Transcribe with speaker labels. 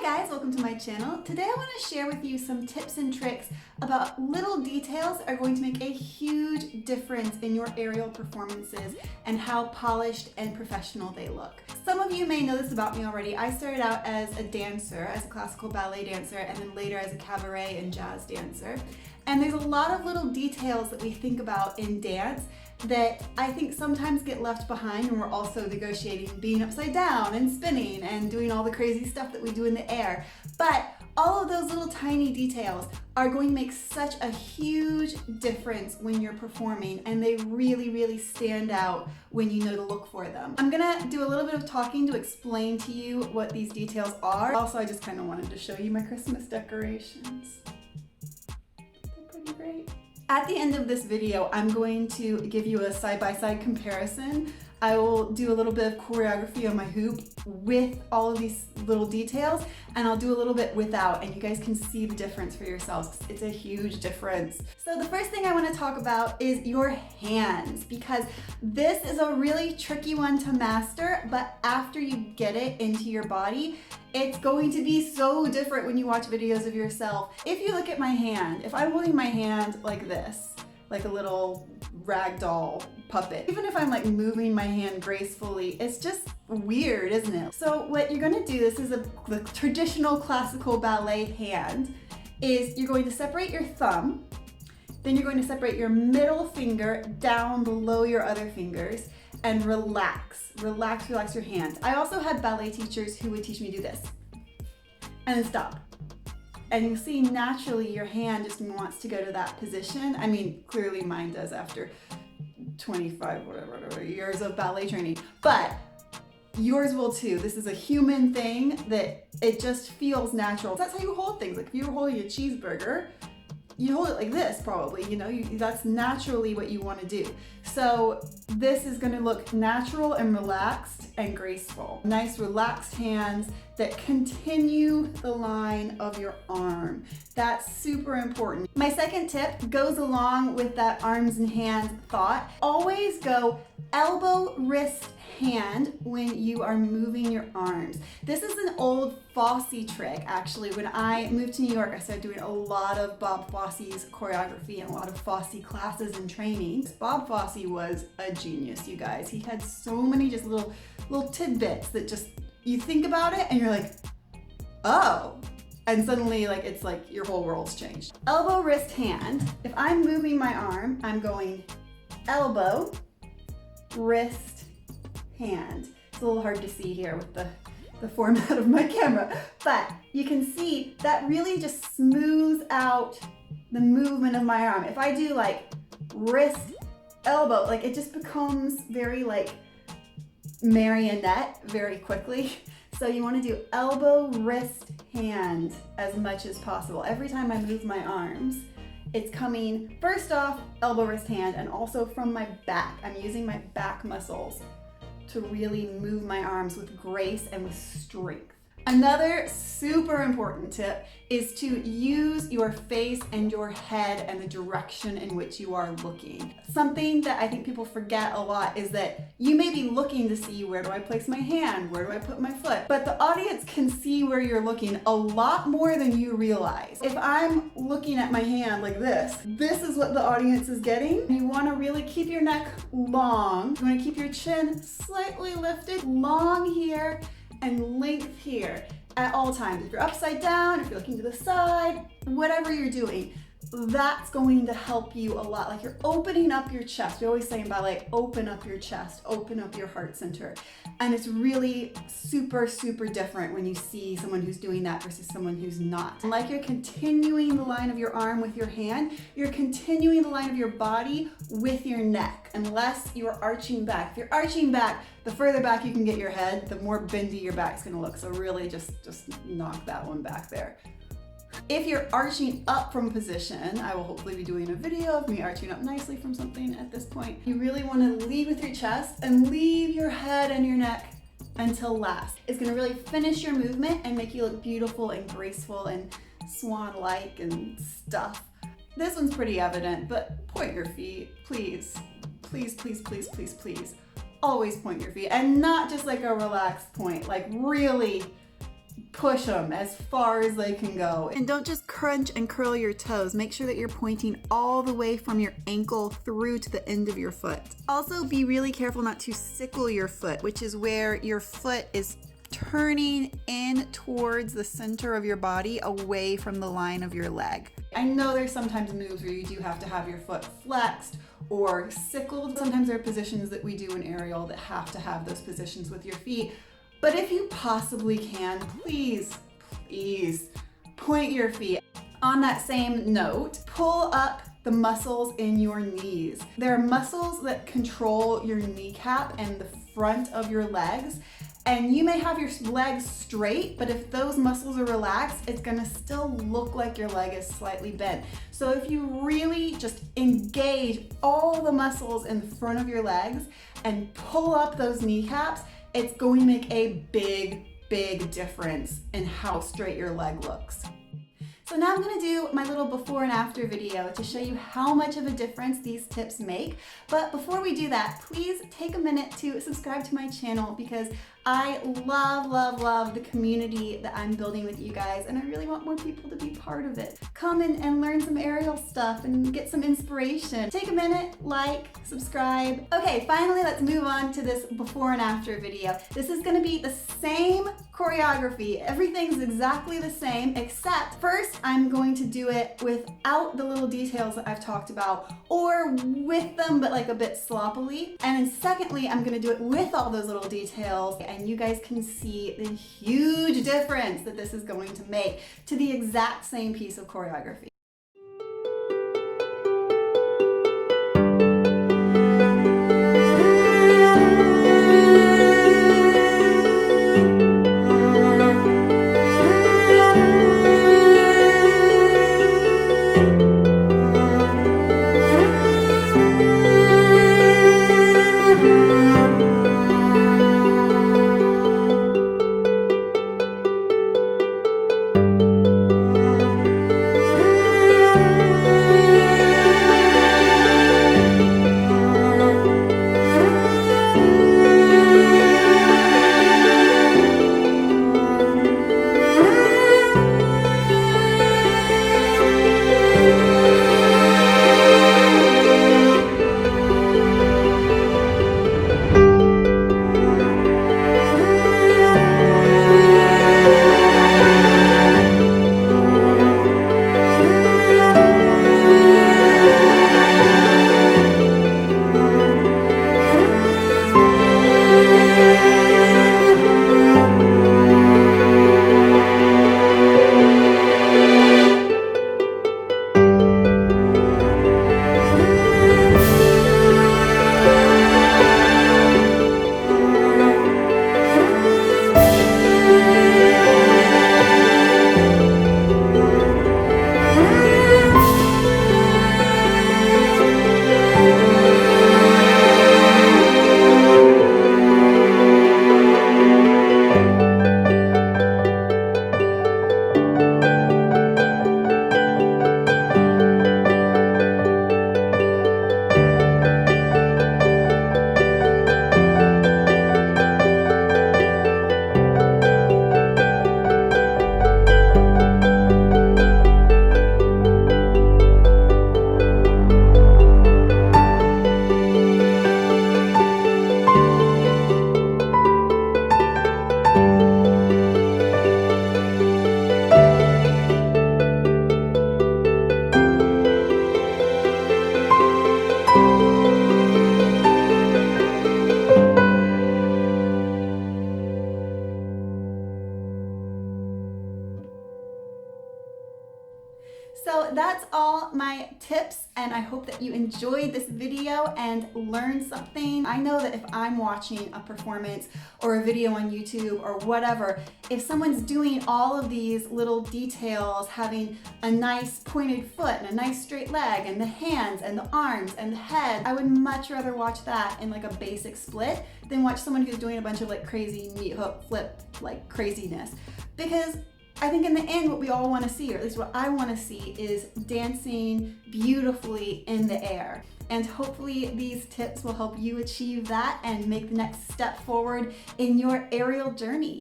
Speaker 1: guys, welcome to my channel. Today I want to share with you some tips and tricks about little details that are going to make a huge difference in your aerial performances and how polished and professional they look. Some of you may know this about me already. I started out as a dancer, as a classical ballet dancer, and then later as a cabaret and jazz dancer. And there's a lot of little details that we think about in dance that I think sometimes get left behind when we're also negotiating being upside down and spinning and doing all the crazy stuff that we do in the air. But all of those little tiny details are going to make such a huge difference when you're performing, and they really, really stand out when you know to look for them. I'm gonna do a little bit of talking to explain to you what these details are. Also, I just kind of wanted to show you my Christmas decorations. They're pretty great. At the end of this video, I'm going to give you a side-by-side comparison. I will do a little bit of choreography on my hoop with all of these little details, and I'll do a little bit without, and you guys can see the difference for yourselves. It's a huge difference. So the first thing I want to talk about is your hands, because this is a really tricky one to master, but after you get it into your body, it's going to be so different when you watch videos of yourself. If you look at my hand, if I'm holding my hand like this, like a little ragdoll puppet, even if I'm like moving my hand gracefully, it's just weird, isn't it? So what you're gonna do, this is the traditional classical ballet hand, is you're going to separate your thumb, then you're going to separate your middle finger down below your other fingers, and relax your hand. I also had ballet teachers who would teach me to do this, and then stop. And you'll see naturally your hand just wants to go to that position. I mean, clearly mine does after 25 whatever years of ballet training, but yours will too. This is a human thing that it just feels natural. That's how you hold things. Like if you were holding a cheeseburger, you hold it like this probably, you know, that's naturally what you want to do. So this is going to look natural and relaxed and graceful. Nice relaxed hands that continue the line of your arm. That's super important. My second tip goes along with that arms and hands thought. Always go elbow, wrist, hand when you are moving your arms. This is an old Fosse trick, actually. When I moved to New York, I started doing a lot of Bob Fosse's choreography and a lot of Fosse classes and trainings. Bob Fosse was a genius, you guys. He had so many just little tidbits that just, you think about it and you're like, oh, and suddenly like it's like your whole world's changed. Elbow, wrist, hand. If I'm moving my arm, I'm going elbow, wrist, hand. It's a little hard to see here with the format of my camera, but you can see that really just smooths out the movement of my arm. If I do like wrist, elbow, like it just becomes very like marionette very quickly. So you want to do elbow, wrist, hand as much as possible. Every time I move my arms, it's coming first off elbow, wrist, hand, and also from my back. I'm using my back muscles to really move my arms with grace and with strength. Another super important tip is to use your face and your head and the direction in which you are looking. Something that I think people forget a lot is that you may be looking to see, where do I place my hand? Where do I put my foot? But the audience can see where you're looking a lot more than you realize. If I'm looking at my hand like this is what the audience is getting. You want to really keep your neck long. You want to keep your chin slightly lifted, long here, and length here at all times. If you're upside down, if you're looking to the side, whatever you're doing, that's going to help you a lot. Like you're opening up your chest. We always say in ballet, open up your chest, open up your heart center. And it's really super, super different when you see someone who's doing that versus someone who's not. And like you're continuing the line of your arm with your hand, you're continuing the line of your body with your neck, unless you're arching back. If you're arching back, the further back you can get your head, the more bendy your back's gonna look. So really just knock that one back there. If you're arching up from position, I will hopefully be doing a video of me arching up nicely from something at this point. You really want to lead with your chest and leave your head and your neck until last. It's going to really finish your movement and make you look beautiful and graceful and swan-like and stuff. This one's pretty evident, but point your feet, please. Please, please, please, please, please. Always point your feet, and not just like a relaxed point, like really push them as far as they can go. And don't just crunch and curl your toes. Make sure that you're pointing all the way from your ankle through to the end of your foot. Also, be really careful not to sickle your foot, which is where your foot is turning in towards the center of your body away from the line of your leg. I know there's sometimes moves where you do have to have your foot flexed or sickled. Sometimes there are positions that we do in aerial that have to have those positions with your feet. But if you possibly can, please point your feet. On that same note, pull up the muscles in your knees. There are muscles that control your kneecap and the front of your legs. And you may have your legs straight, but if those muscles are relaxed, it's gonna still look like your leg is slightly bent. So if you really just engage all the muscles in the front of your legs and pull up those kneecaps, it's going to make a big difference in how straight your leg looks. So now I'm gonna do my little before and after video to show you how much of a difference these tips make. But before we do that, please take a minute to subscribe to my channel because I love the community that I'm building with you guys, and I really want more people to be part of it. Come in and learn some aerial stuff and get some inspiration. Take a minute, like, subscribe. Okay, finally let's move on to this before and after video. This is gonna be the same choreography. Everything's exactly the same, except first I'm going to do it without the little details that I've talked about, or with them but like a bit sloppily. And then secondly, I'm gonna do it with all those little details, and you guys can see the huge difference that this is going to make to the exact same piece of choreography. So that's all my tips, and I hope that you enjoyed this video and learned something. I know that if I'm watching a performance or a video on YouTube or whatever, if someone's doing all of these little details, having a nice pointed foot and a nice straight leg and the hands and the arms and the head, I would much rather watch that in like a basic split than watch someone who's doing a bunch of like crazy meat hook flip like craziness. Because I think in the end, what we all want to see, or at least what I want to see, is dancing beautifully in the air. And hopefully these tips will help you achieve that and make the next step forward in your aerial journey.